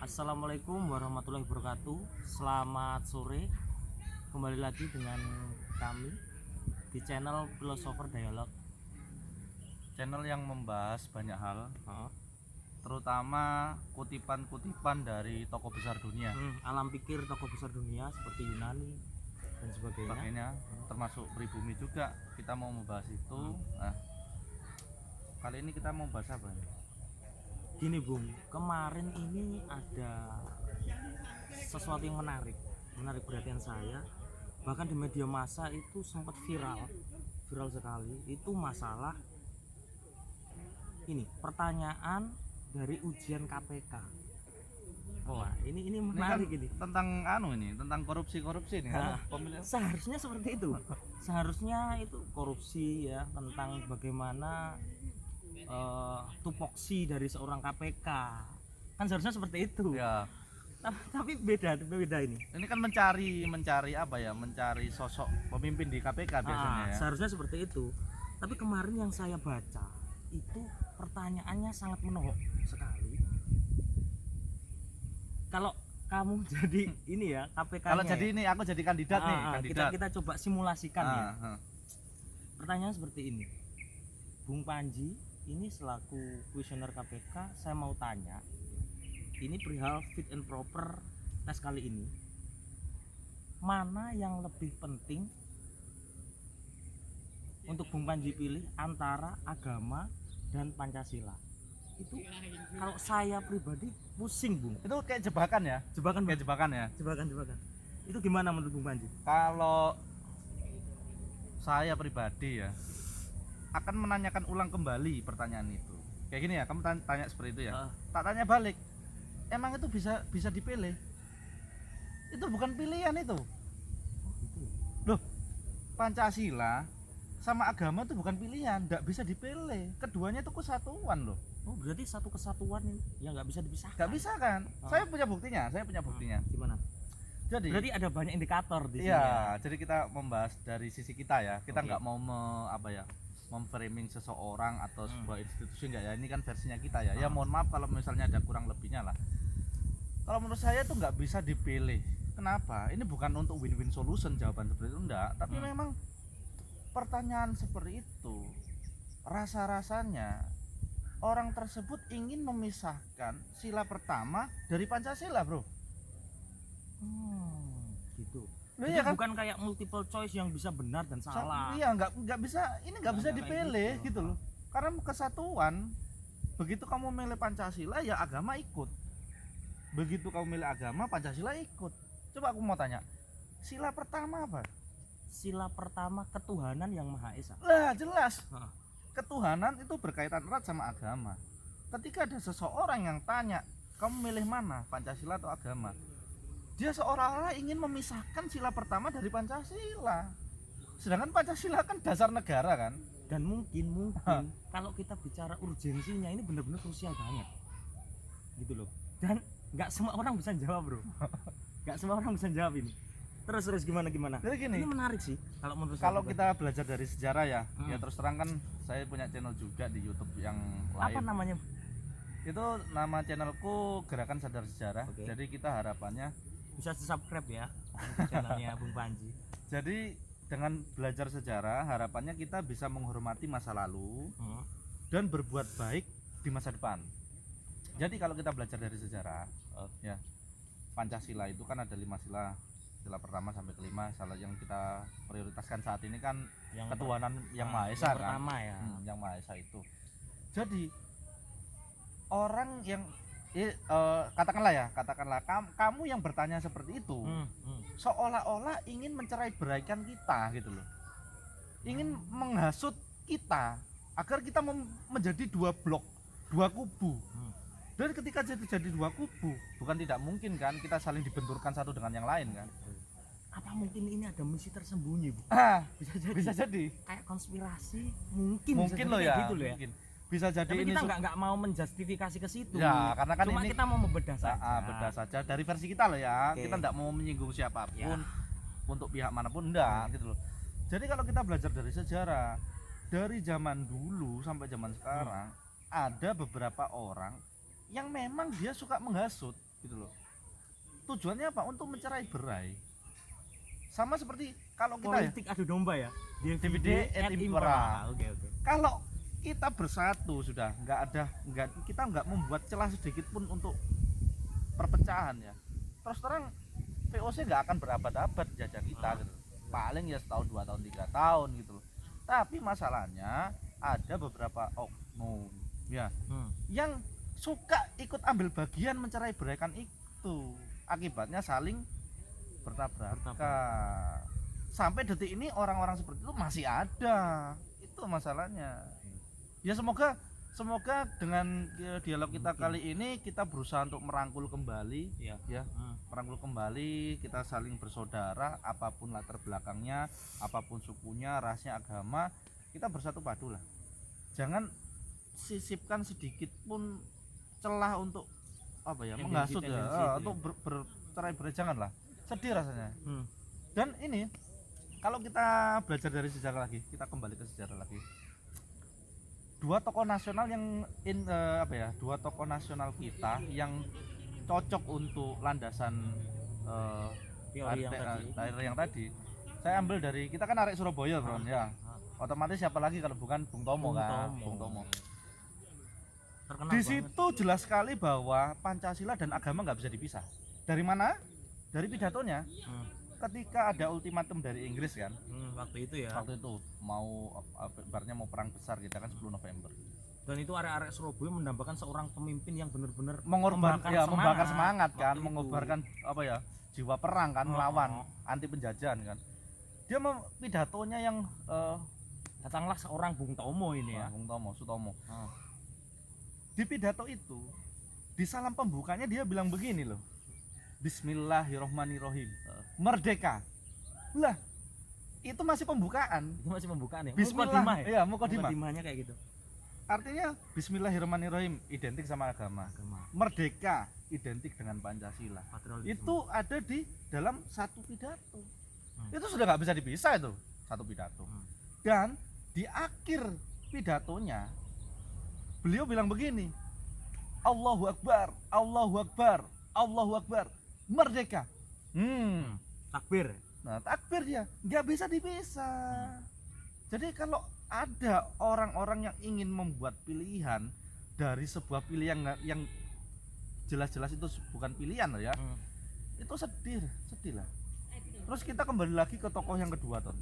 Assalamualaikum warahmatullahi wabarakatuh. Selamat sore. Kembali lagi dengan kami di channel Philosopher Dialog. Channel yang membahas banyak hal, Oh. terutama kutipan-kutipan dari tokoh besar dunia Alam pikir tokoh besar dunia seperti Yunani dan sebagainya. sebagainya, termasuk pribumi juga. Kita mau membahas itu. Nah, kali ini kita mau bahas apa nih? Gini Bung, kemarin ini ada sesuatu yang menarik perhatian saya. Bahkan di media massa itu sempat viral sekali. Itu masalah ini pertanyaan dari ujian KPK. Wah, ini menarik ini. Tentang tentang korupsi nih. Nah, Pemilihan. seharusnya seperti itu. Seharusnya itu korupsi ya, tentang bagaimana tupoksi dari seorang KPK. Kan seharusnya seperti itu. Ya, Tapi beda ini. ini kan mencari apa ya? Mencari sosok pemimpin di KPK biasanya ya. Seharusnya seperti itu. Tapi kemarin yang saya baca itu pertanyaannya sangat menohok sekali. Kalau kamu jadi ini ya KPK. Kalau jadi ini aku jadi kandidat nih, kandidat. Kita coba simulasikan ya. Ah. Pertanyaan seperti ini. Bung Panji, ini selaku kuesioner KPK, saya mau tanya. Ini perihal fit and proper tes kali ini. Mana yang lebih penting untuk Bung Panji pilih antara agama dan Pancasila? Itu kalau saya pribadi pusing Bung. Itu kayak jebakan ya? Jebakan Bung. Kayak jebakan ya? Jebakan. Itu gimana menurut Bung Panji? Kalau saya pribadi ya akan menanyakan ulang kembali pertanyaan itu. Kayak gini ya, kamu tanya seperti itu ya. Tak tanya balik. Emang itu bisa dipilih? Itu bukan pilihan itu. Loh, Pancasila sama agama itu bukan pilihan, enggak bisa dipilih. Keduanya itu kesatuan loh. Oh, berarti satu kesatuan yang nggak bisa dipisahkan. Nggak bisa kan? Saya punya buktinya. Gimana? Jadi berarti ada banyak indikator di sini. Iya, jadi kita membahas dari sisi kita ya. Kita Oke. nggak mau memframing seseorang atau sebuah institusi, enggak ya. Ini kan versinya kita ya. Ya mohon maaf kalau misalnya ada kurang lebihnya lah. Kalau menurut saya itu nggak bisa dipilih. Kenapa? Ini bukan untuk win-win solution jawaban seperti itu, enggak. Tapi memang pertanyaan seperti itu rasa-rasanya orang tersebut ingin memisahkan sila pertama dari Pancasila, bro. Gitu. Loh, Jadi iya kan? bukan kayak multiple choice yang bisa benar dan salah. Iya, nggak bisa, ini nggak bisa Nggak kayak dipilih gitu. gitu loh. Karena kesatuan, begitu kamu milih Pancasila ya agama ikut. Begitu kamu milih agama, Pancasila ikut. Coba aku mau tanya, sila pertama apa? Sila pertama ketuhanan yang Maha Esa. Lah jelas, Hah. ketuhanan itu berkaitan erat sama agama. Ketika ada seseorang yang tanya, kamu milih mana, Pancasila atau agama? Dia seolah-olah ingin memisahkan sila pertama dari Pancasila. Sedangkan Pancasila kan dasar negara kan. Dan mungkin kalau kita bicara urgensinya ini benar-benar krusial banget. Gitu loh. Dan nggak semua orang bisa jawab, bro. Nggak semua orang bisa jawab ini. Terus gimana? Jadi gini, Ini menarik sih kalau menurut kalau saya. kita belajar dari sejarah ya, ya terus terang kan saya punya channel juga di YouTube yang Apa lain. namanya? Itu nama channelku Gerakan Sadar Sejarah. Oke. Jadi kita harapannya, Bisa subscribe ya channelnya Bung Panji. jadi dengan belajar sejarah harapannya kita bisa menghormati masa lalu dan berbuat baik di masa depan. Jadi kalau kita belajar dari sejarah, ya Pancasila itu kan ada 5 sila. Sila pertama sampai kelima, salah yang kita prioritaskan saat ini kan Yang ketuhanan yang Maha Esa yang kan. pertama ya. Yang Maha Esa itu. Jadi orang yang katakanlah kamu yang bertanya seperti itu seolah-olah ingin mencerai beraikan kita gitu loh, ingin menghasut kita agar kita menjadi dua blok, dua kubu. Dan ketika jadi dua kubu, bukan tidak mungkin kan kita saling dibenturkan satu dengan yang lain kan. Apa mungkin ini ada misi tersembunyi, Bu? Bisa jadi Kayak konspirasi mungkin loh kayak ya, gitu loh ya. mungkin bisa jadi. Tapi ini kita nggak mau menjustifikasi ke situ. Ya, karena kan cuma ini kita mau membedah saja. Bedah saja dari versi kita loh ya. Oke. Kita tidak mau menyinggung siapapun Ya. untuk pihak manapun, enggak gitu loh. Jadi kalau kita belajar dari sejarah, dari zaman dulu sampai zaman sekarang, ada beberapa orang yang memang dia suka menghasut, gitu loh. Tujuannya apa? Untuk mencerai berai. Sama seperti kalau kita Politik adu domba ya. Divide et impera. Oke. Kalau kita bersatu sudah kita nggak membuat celah sedikit pun untuk perpecahan ya. Terus terang VOC nggak akan berabad-abad jajah kita gitu. Paling ya setahun, 2 tahun, 3 tahun gitu loh. Tapi masalahnya ada beberapa oknum ya yang suka ikut ambil bagian mencerai beraikan itu. Akibatnya saling bertabrakan. Sampai detik ini orang-orang seperti itu masih ada. Itu masalahnya. Ya semoga dengan dialog kita kali ini kita berusaha untuk merangkul kembali merangkul kembali, kita saling bersaudara, apapun latar belakangnya, apapun sukunya, rasnya, agama, kita bersatu padu lah. Jangan sisipkan sedikit pun celah untuk menghasut ya, untuk bercerai berai, janganlah. Sedih rasanya. Dan ini kalau kita belajar dari sejarah lagi, kita kembali ke sejarah lagi. Dua tokoh nasional kita yang cocok untuk landasan teori yang tadi. Saya ambil dari, kita kan arek Surabaya, Bro, ya. Otomatis siapa lagi kalau bukan Bung Tomo kan? Bung Tomo. Terkenal Di banget. situ jelas sekali bahwa Pancasila dan agama nggak bisa dipisah. Dari mana? Dari pidatonya. Ketika ada ultimatum dari Inggris kan, waktu itu mau ibaratnya mau perang besar kita kan 10 November. Dan itu arek-arek Surabaya mendambakan seorang pemimpin yang benar-benar membakar semangat kan, mengobarkan jiwa perang kan, melawan anti penjajahan kan. Dia pidatonya yang datanglah seorang Bung Tomo ini ya. Bung Tomo, Sutomo. Di pidato itu, di salam pembukanya dia bilang begini loh. Bismillahirrohmanirrohim. Merdeka. Lah, itu masih pembukaan. Itu masih pembukaan ya. Bismillah. Iya, mukadimah. Mukadimahnya kayak gitu. Artinya Bismillahirrohmanirrohim identik sama agama. Merdeka identik dengan Pancasila. Itu ada di dalam satu pidato. Itu sudah nggak bisa dipisah itu satu pidato. Dan di akhir pidatonya beliau bilang begini. Allahu Akbar, Allahu Akbar, Allahu Akbar. Merdeka. Takbir. Nah, takbir dia nggak bisa dipisah. Jadi kalau ada orang-orang yang ingin membuat pilihan dari sebuah pilihan yang jelas-jelas itu bukan pilihan loh ya, itu sedih lah. Terus kita kembali lagi ke tokoh yang kedua, Ton.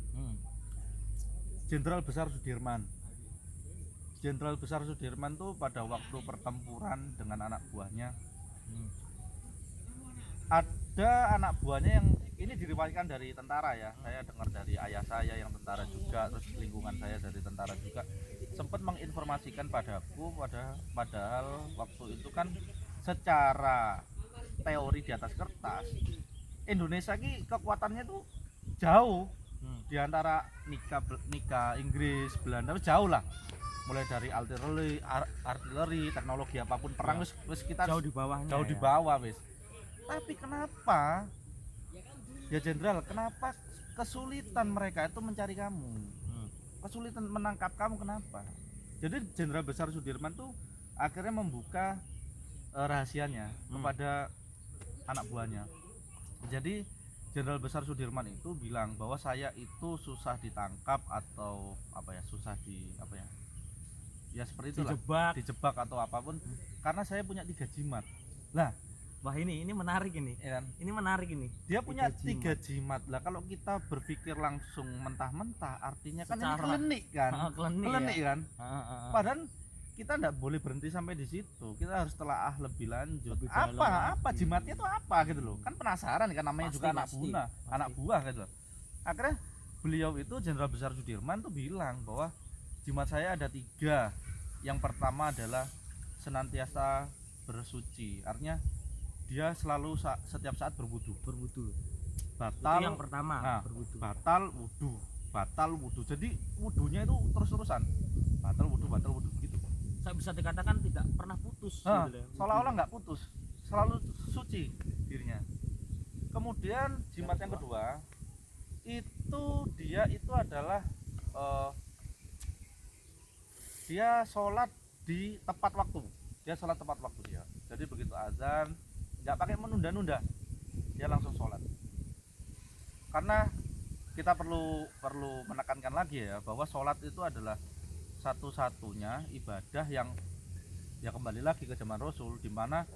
Jenderal Besar Sudirman. Jenderal Besar Sudirman tuh pada waktu pertempuran dengan anak buahnya, ada anak buahnya yang ini diriwayatkan dari tentara ya. Saya dengar dari ayah saya yang tentara juga, terus lingkungan saya dari tentara juga sempat menginformasikan padaku padahal waktu itu kan secara teori di atas kertas Indonesia ini kekuatannya tuh jauh di antara nikah Inggris, Belanda, jauh lah. Mulai dari artileri, teknologi apapun perang wis kita jauh di bawahnya. Jauh di bawah wis. Tapi kenapa ya jenderal, kenapa kesulitan mereka itu mencari kamu, kesulitan menangkap kamu, kenapa? Jadi Jenderal Besar Sudirman tuh akhirnya membuka rahasianya kepada anak buahnya. Jadi Jenderal Besar Sudirman itu bilang bahwa saya itu susah ditangkap atau susah ya seperti itulah, dijebak atau apapun, karena saya punya 3 jimat. Lah, wah ini menarik ini. Ya kan? Ini menarik ini. Dia punya 3 jimat. Lah kalau kita berpikir langsung mentah-mentah artinya kan ini klinik kan. Klinik ya? Kan. Padahal kita enggak boleh berhenti sampai di situ. Kita harus telaah lebih lanjut. Apa jimatnya itu apa gitu loh. Kan penasaran kan, namanya juga anak buah gitu loh. Akhirnya beliau itu Jenderal Besar Sudirman tuh bilang bahwa jimat saya ada 3. Yang pertama adalah senantiasa bersuci. Artinya dia selalu setiap saat berwudu. Batal itu yang pertama, berwudu. Batal wudu. Jadi wudunya itu terus-terusan. Batal wudu gitu. Saya bisa dikatakan tidak pernah putus. Seolah-olah nggak putus. Selalu suci dirinya. Kemudian jimat yang kedua itu adalah dia sholat di tepat waktu. Dia sholat tepat waktu dia. Jadi begitu azan nggak pakai menunda-nunda, dia langsung sholat. Karena kita perlu menekankan lagi ya, bahwa sholat itu adalah satu-satunya ibadah yang ya kembali lagi ke zaman Rasul, di mana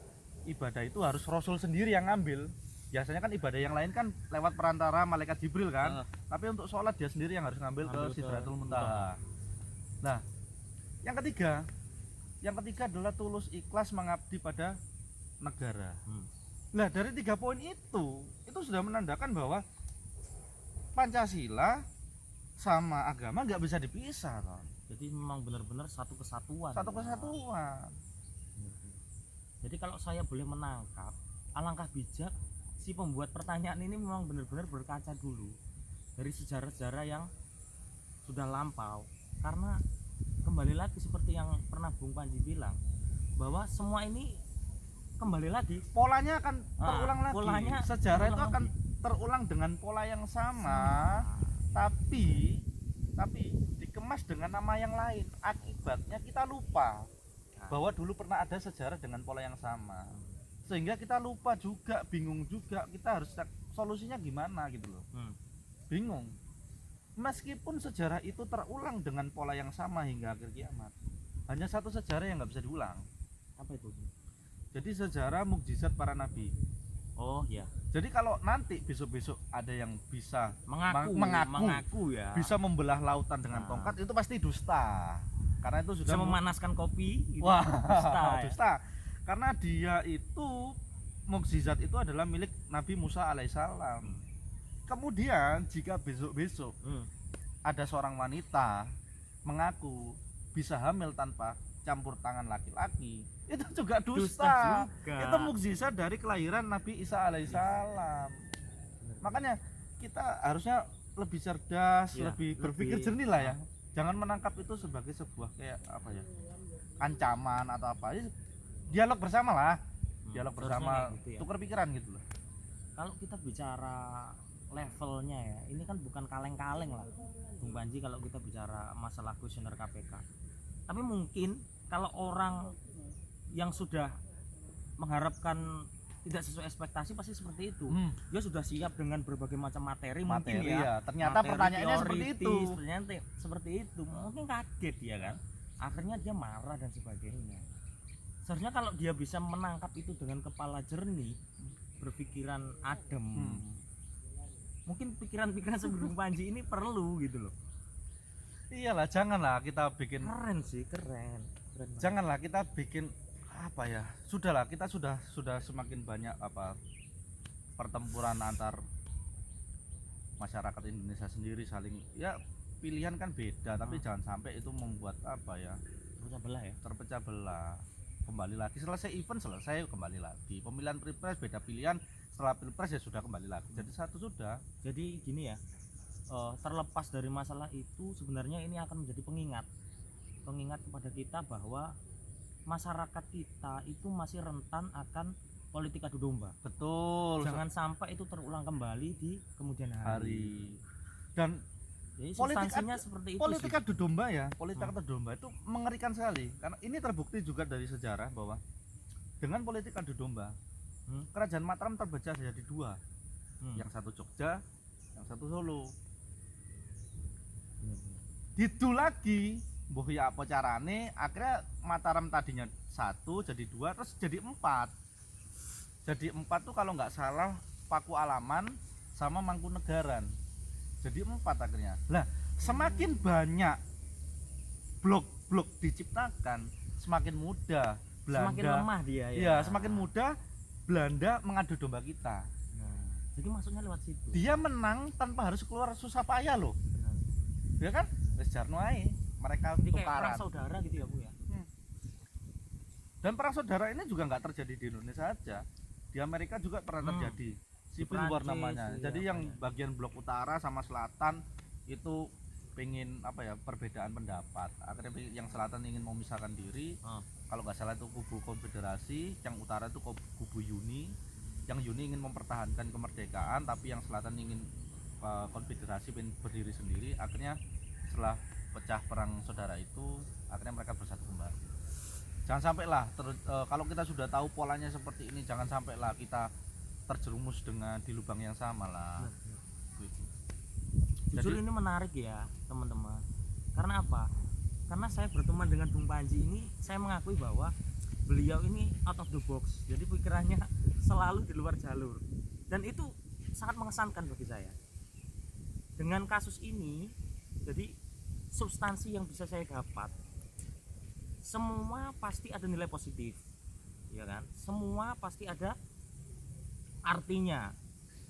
ibadah itu harus Rasul sendiri yang ngambil. Biasanya kan ibadah yang lain kan lewat perantara malaikat Jibril kan, tapi untuk sholat dia sendiri yang harus ngambil ke Sidratul Muntaha. Nah, yang ketiga adalah tulus ikhlas mengabdi pada negara. Nah, dari 3 poin itu sudah menandakan bahwa Pancasila sama agama nggak bisa dipisah, kan? Jadi memang benar-benar satu kesatuan. Jadi kalau saya boleh menangkap, alangkah bijak si pembuat pertanyaan ini memang benar-benar berkaca dulu dari sejarah-sejarah yang sudah lampau. Karena kembali lagi seperti yang pernah Bung Panji bilang, bahwa semua ini kembali lagi polanya akan terulang lagi. Sejarah itu akan terulang dengan pola yang sama. Tapi dikemas dengan nama yang lain. Akibatnya kita lupa bahwa dulu pernah ada sejarah dengan pola yang sama, sehingga kita lupa juga, bingung juga, kita harus solusinya gimana gitu loh. Bingung. Meskipun sejarah itu terulang dengan pola yang sama hingga akhir kiamat, hanya satu sejarah yang nggak bisa diulang. Apa itu? Jadi sejarah mukjizat para nabi. Oh ya. Jadi kalau nanti besok-besok ada yang bisa mengaku ya, bisa membelah lautan dengan tongkat, itu pasti dusta. Karena itu sudah bisa memanaskan kopi gitu. Wah, dusta. Karena dia itu mukjizat itu adalah milik Nabi Musa alaihissalam. Kemudian jika besok-besok ada seorang wanita mengaku bisa hamil tanpa campur tangan laki-laki, itu juga dusta juga. Itu mukjizat dari kelahiran Nabi Isa alaihissalam. Makanya kita harusnya lebih cerdas, lebih berpikir jernih lah ya. Jangan menangkap itu sebagai sebuah kayak apa ya, ancaman atau apa. Dialog bersama lah, dialog bersama, gitu ya. Tukar pikiran gitu loh. Kalau kita bicara levelnya ya, ini kan bukan kaleng-kaleng lah Bung Panji kalau kita bicara masalah kuesioner KPK. Tapi mungkin kalau orang yang sudah mengharapkan tidak sesuai ekspektasi pasti seperti itu. Dia sudah siap dengan berbagai macam materi mungkin ya. Ternyata pertanyaannya seperti itu. Mungkin kaget ya kan. Akhirnya dia marah dan sebagainya. Seharusnya kalau dia bisa menangkap itu dengan kepala jernih, berpikiran adem. Mungkin pikiran-pikiran sebelum Panji ini perlu gitu loh. Iyalah, janganlah kita bikin keren. Janganlah kita bikin apa ya, sudahlah, kita sudah semakin banyak apa pertempuran antar masyarakat Indonesia sendiri, saling ya pilihan kan beda, tapi jangan sampai itu membuat apa ya, terpecah belah. Kembali lagi selesai event, kembali lagi pemilihan pilpres, beda pilihan, setelah pilpres ya sudah kembali lagi jadi satu sudah. Jadi gini ya, terlepas dari masalah itu sebenarnya ini akan menjadi pengingat kepada kita bahwa masyarakat kita itu masih rentan akan politik adu domba. Betul. Jangan sampai itu terulang kembali di kemudian hari. Dan jadi substansinya seperti itu. Politik adu domba ya, politik adu domba itu mengerikan sekali. Karena ini terbukti juga dari sejarah bahwa dengan politik adu domba, kerajaan Mataram terpecah jadi 2. Yang satu Jogja, yang satu Solo. Itu lagi mbuh ya apa carane, akhirnya Mataram tadinya 1 jadi 2 terus jadi 4. Jadi 4 tuh kalau nggak salah Paku Alaman sama Mangkunegaran. Jadi 4 akhirnya. Lah, semakin banyak blok-blok diciptakan, semakin mudah Belanda, semakin lemah dia ya. Iya, semakin mudah Belanda mengadu domba kita. Jadi maksudnya lewat situ. Dia menang tanpa harus keluar susah payah loh. Ya kan? Wis jarno ae. Mereka tukaran. Kayak perang saudara gitu ya Bu ya. Dan perang saudara ini juga nggak terjadi di Indonesia saja. Di Amerika juga pernah terjadi. Civil War namanya. Jadi yang bagian blok utara sama selatan itu pengen apa ya, perbedaan pendapat. Akhirnya yang selatan ingin memisahkan diri. Kalau nggak salah itu kubu konfederasi, yang utara itu kubu Uni. Yang Uni ingin mempertahankan kemerdekaan, tapi yang selatan ingin konfederasi berdiri sendiri. Akhirnya setelah pecah perang saudara itu, akhirnya mereka bersatu kembali. Jangan sampai lah kalau kita sudah tahu polanya seperti ini, jangan sampai lah kita terjerumus dengan di lubang yang sama lah. Gitu. Jujur ini menarik ya teman-teman. Karena apa? Karena saya berteman dengan Bung Panji ini, saya mengakui bahwa beliau ini out of the box. Jadi pikirannya selalu di luar jalur. Dan itu sangat mengesankan bagi saya. Dengan kasus ini, jadi substansi yang bisa saya dapat, semua pasti ada nilai positif, ya kan? Semua pasti ada artinya.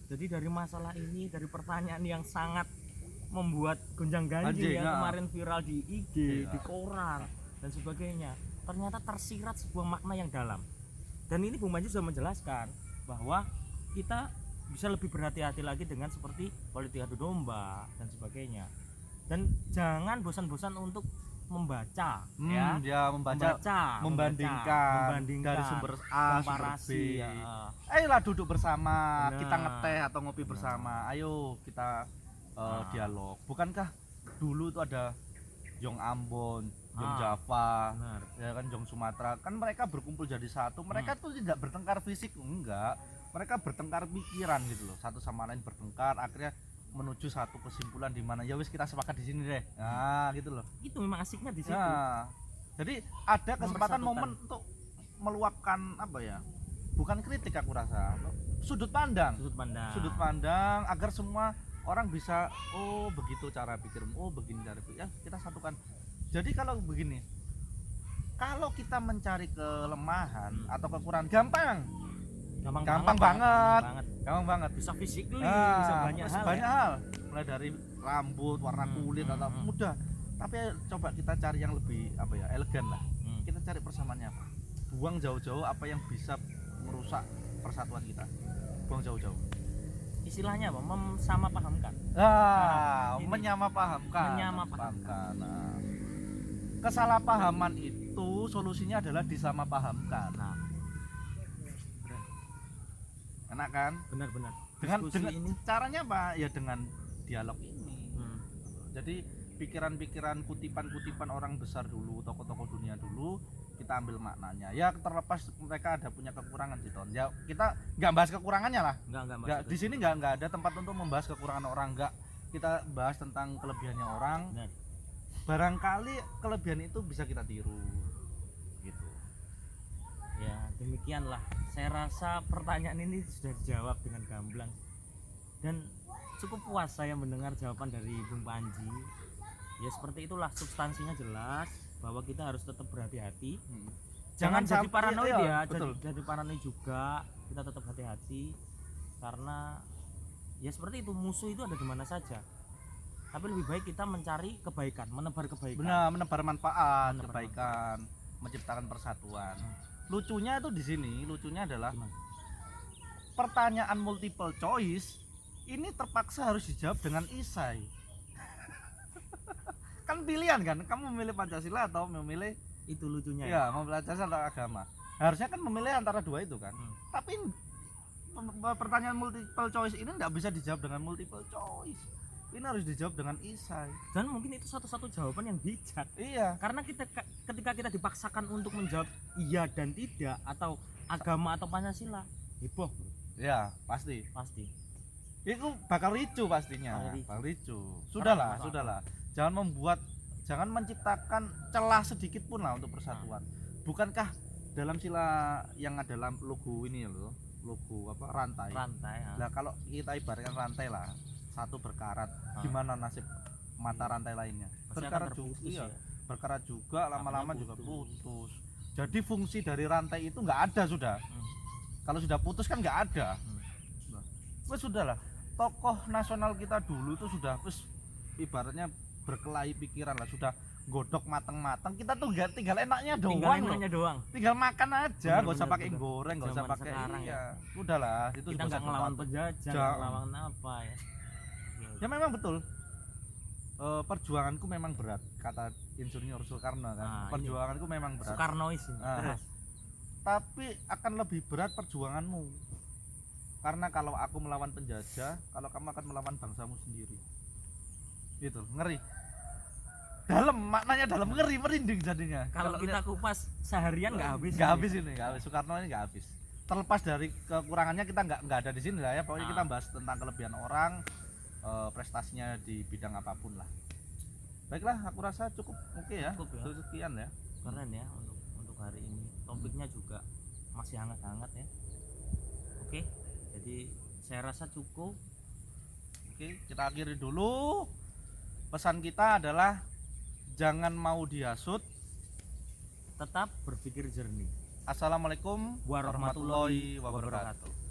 Jadi dari masalah ini, dari pertanyaan yang sangat membuat gonjang-ganjing yang kemarin viral di IG, di koran dan sebagainya, ternyata tersirat sebuah makna yang dalam. Dan ini Bung Panji sudah menjelaskan bahwa kita bisa lebih berhati-hati lagi dengan seperti politik adu domba dan sebagainya. Dan jangan bosan-bosan untuk membaca, membaca, membandingkan dari sumber A, komparasi, sumber B. Ayolah duduk bersama, kita ngeteh atau ngopi bersama. Ayo kita dialog. Bukankah dulu itu ada Jong Ambon, Jong Java, ya kan, Jong Sumatera, kan mereka berkumpul jadi satu. Mereka tuh tidak bertengkar fisik, enggak. Mereka bertengkar pikiran gitu loh. Satu sama lain bertengkar, akhirnya menuju satu kesimpulan di mana ya wis kita sepakat di sini deh. Nah, gitu loh. Itu memang asiknya di situ. Nah, jadi ada kesempatan momen untuk meluapkan apa ya? Bukan kritik, aku rasa. Sudut pandang agar semua orang bisa, oh begitu cara pikir, oh begini cara pikir. Ya, kita satukan. Jadi kalau begini, kalau kita mencari kelemahan atau kekurangan gampang banget, bisa physically, bisa banyak hal, mulai dari rambut, warna kulit atau mudah. Tapi coba kita cari yang lebih apa ya, elegan lah. Kita cari persamaannya apa, buang jauh-jauh apa yang bisa merusak persatuan kita, buang jauh-jauh. Istilahnya apa? Menyamapahamkan. Menyamapahamkan. Nah, kesalahpahaman itu solusinya adalah disamapahamkan. Enak kan? Benar-benar. Dengan ini caranya apa? Ya dengan dialog ini. Jadi pikiran-pikiran, kutipan-kutipan orang besar dulu, tokoh-tokoh dunia dulu, kita ambil maknanya. Ya terlepas mereka ada punya kekurangan sih, Ton. Ya kita nggak bahas kekurangannya lah. Nggak di sini nggak ada tempat untuk membahas kekurangan orang. Nggak, kita bahas tentang kelebihannya orang. Benar. Barangkali kelebihan itu bisa kita tiru. Gitu. Ya demikianlah. Saya rasa pertanyaan ini sudah dijawab dengan gamblang dan cukup puas saya mendengar jawaban dari Bung Panji. Ya seperti itulah, substansinya jelas bahwa kita harus tetap berhati-hati. Jangan jadi paranoid ya, jadi paranoid juga. Kita tetap hati-hati karena ya seperti itu, musuh itu ada di mana saja. Tapi lebih baik kita mencari kebaikan, menebar kebaikan. Benar, menebar manfaat, kebaikan, menciptakan persatuan. Lucunya itu di sini, lucunya adalah pertanyaan multiple choice ini terpaksa harus dijawab dengan isai. Kan pilihan kan, kamu memilih Pancasila atau memilih itu, lucunya ya, memilih Pancasila atau agama. Harusnya kan memilih antara dua itu kan. Tapi pertanyaan multiple choice ini tidak bisa dijawab dengan multiple choice. Ini harus dijawab dengan isai. Dan mungkin itu satu-satu jawaban yang bijak. Iya. Karena ketika kita dipaksakan untuk menjawab iya dan tidak, atau agama atau Pancasila, heboh. Ya, pasti. Itu bakal ricu pastinya. Bakal ricu. Sudahlah. Jangan menciptakan celah sedikit pun lah untuk persatuan. Bukankah dalam sila yang ada dalam logo ini loh, logo apa, rantai. Nah, kalau kita ibaratkan rantai lah, satu berkarat, gimana nasib mata rantai lainnya? Berkarat juga, iya. Berkarat juga, lama-lama juga putus. Jadi fungsi dari rantai itu nggak ada sudah. Kalau sudah putus kan nggak ada. Wes sudahlah. Tokoh nasional kita dulu itu sudah ibaratnya berkelahi pikiran lah, sudah godok matang-matang. Kita tuh nggak tinggal enaknya doang. Tinggal makan aja, nggak usah pakai goreng, nggak usah pakai udahlah, itu kita nggak ngelawan penjajah, ngelawan apa ya. Ya memang betul. Perjuanganku memang berat, kata Insinyur Soekarno kan. Perjuanganku memang berat. Soekarnois ini. Tapi akan lebih berat perjuanganmu. Karena kalau aku melawan penjajah, kalau kamu akan melawan bangsamu sendiri. Itu ngeri. dalam, maknanya dalam, ngeri, merinding jadinya. Kalau kita kupas seharian nggak habis. Nggak habis ini, nggak habis. Soekarno ini nggak habis. Terlepas dari kekurangannya kita nggak ada di sini lah ya. Pokoknya kita bahas tentang kelebihan orang, prestasinya di bidang apapun lah. Baiklah, aku rasa cukup oke ya. Cukup ya. Sekian ya. Keren ya untuk hari ini. Topiknya juga masih hangat-hangat ya. Oke, jadi saya rasa cukup. Oke, kita akhiri dulu. Pesan kita adalah jangan mau dihasut, Tetap berpikir jernih. Assalamualaikum warahmatullahi wabarakatuh.